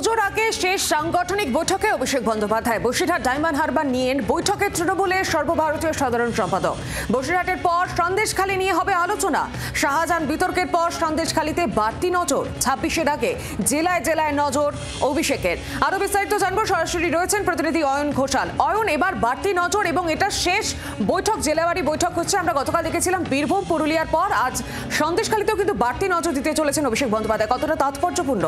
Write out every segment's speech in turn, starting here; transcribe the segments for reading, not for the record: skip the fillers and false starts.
পুজোর আগে শেষ সাংগঠনিক বৈঠকে অভিষেক বন্দ্যোপাধ্যায় বসিরহাট ডায়মন্ড হারবার নিয়ে বৈঠকে তৃণমূলের সর্বভারতীয় সাধারণ সম্পাদক। বসিরহাটের পর সন্দেশখালী নিয়ে হবে আলোচনা। শাহজাহান বিতর্কের পর সন্দেশখালীতে বাড়তি নজর, 26-এর আগে জেলায় জেলায় নজর অভিষেকের। আরো বিস্তারিত জানবো, সরাসরি রয়েছেন প্রতিনিধি অয়ন ঘোষাল। অয়ন, এবার বাড়তি নজর এবং এটা শেষ বৈঠক, জেলাবাড়ি বৈঠক হচ্ছে। আমরা গতকাল দেখেছিলাম বীরভূম পুরুলিয়ার পর আজ সন্দেশখালীতেও কিন্তু বাড়তি নজর দিতে চলেছেন অভিষেক বন্দ্যোপাধ্যায়। কতটা তাৎপর্যপূর্ণ?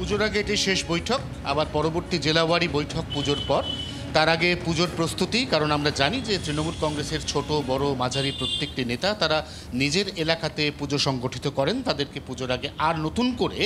পুজোর আগে এটি শেষ বৈঠক, আবার পরবর্তী জেলাওয়ারি বৈঠক পুজোর পর। তার আগে পুজোর প্রস্তুতি, কারণ আমরা জানি যে তৃণমূল কংগ্রেসের ছোট বড় মাঝারি প্রত্যেকটি নেতা তারা নিজের এলাকাতে পুজো সংগঠিত করেন। তাদেরকে পুজোর আগে আর নতুন করে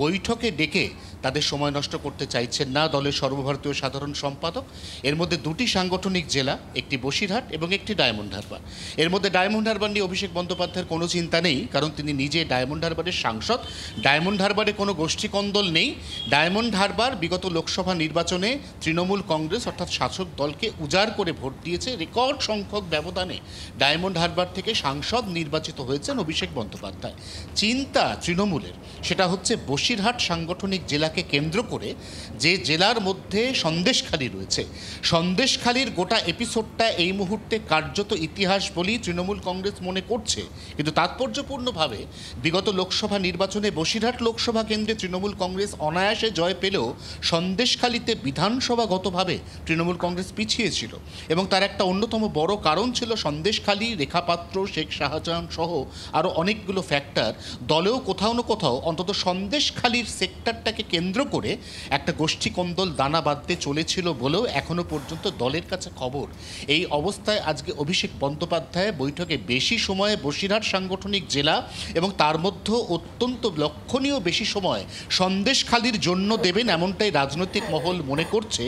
বৈঠকে ডেকে তাদের সময় নষ্ট করতে চাইছেন না দলের সর্বভারতীয় সাধারণ সম্পাদক। এর মধ্যে দুটি সাংগঠনিক জেলা, একটি বসিরহাট এবং একটি ডায়মন্ড হারবার। এর মধ্যে ডায়মন্ড হারবার নিয়ে অভিষেক বন্দ্যোপাধ্যায়ের কোনো চিন্তা নেই, কারণ তিনি নিজে ডায়মন্ড হারবারের সাংসদ। ডায়মন্ড হারবারে কোনো গোষ্ঠীকন্দল নেই। ডায়মন্ড হারবার বিগত লোকসভা নির্বাচনে তৃণমূল কংগ্রেস অর্থাৎ শাসক দলকে উজাড় করে ভোট দিয়েছে। রেকর্ড সংখ্যক ব্যবধানে ডায়মন্ড হারবার থেকে সাংসদ নির্বাচিত হয়েছেন অভিষেক বন্দ্যোপাধ্যায়। চিন্তা তৃণমূলের সেটা হচ্ছে বসিরহাট সাংগঠনিক জেলাকে কেন্দ্র করে যে জেলার মধ্যে সন্দেশখালী রয়েছে, সন্দেশখালীর গোটা এপিসোডটা এই মুহূর্তে কার্যত ইতিহাস বলেই তৃণমূল কংগ্রেস মনে করছে। কিন্তু তাৎপর্যপূর্ণভাবে বিগত লোকসভা নির্বাচনে বসিরহাট লোকসভা কেন্দ্রে তৃণমূল কংগ্রেস অনায়াসে জয় পেলেও সন্দেশখালীতে বিধানসভাগতভাবে তৃণমূল কংগ্রেস পিছিয়ে ছিল, এবং তার একটা অন্যতম বড় কারণ ছিল সন্দেশখালী, রেখাপাত্র, শেখ শাহজাহান সহ আরও অনেকগুলো ফ্যাক্টর। দলেও কোথাও না কোথাও অন্তত সন্দেশখালীর সেক্টরটাকে কেন্দ্র করে একটা গোষ্ঠীকন্দল দানা বাঁধতে চলেছিল বলেও এখনও পর্যন্ত দলের কাছে খবর। এই অবস্থায় আজকে অভিষেক বন্দ্যোপাধ্যায় বৈঠকে বেশি সময়ে বসিরহাট সাংগঠনিক জেলা এবং তার মধ্যে অত্যন্ত লক্ষণীয় বেশি সময় সন্দেশখালীর জন্য দেবেন, এমনটাই রাজনৈতিক মহল মনে করছে।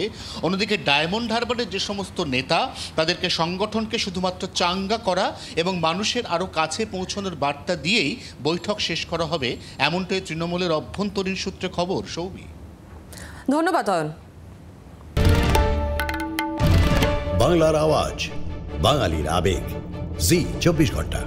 অন্যদিকে ডায়মন্ড হারবারের যে সমস্ত নেতা, তাদেরকে সংগঠনকে শুধুমাত্র চাঙ্গা করা এবং মানুষের আরও কাছে পৌঁছানোর বার্তা দিয়েই বৈঠক শেষ করা হবে, এমনটাই তৃণমূলের অভ্যন্তরীণ সূত্রে খবর। সৌমি, ধন্যবাদ অয়ন। বাংলার আওয়াজ, বাঙালির আবেগ, জি 24 ঘন্টা।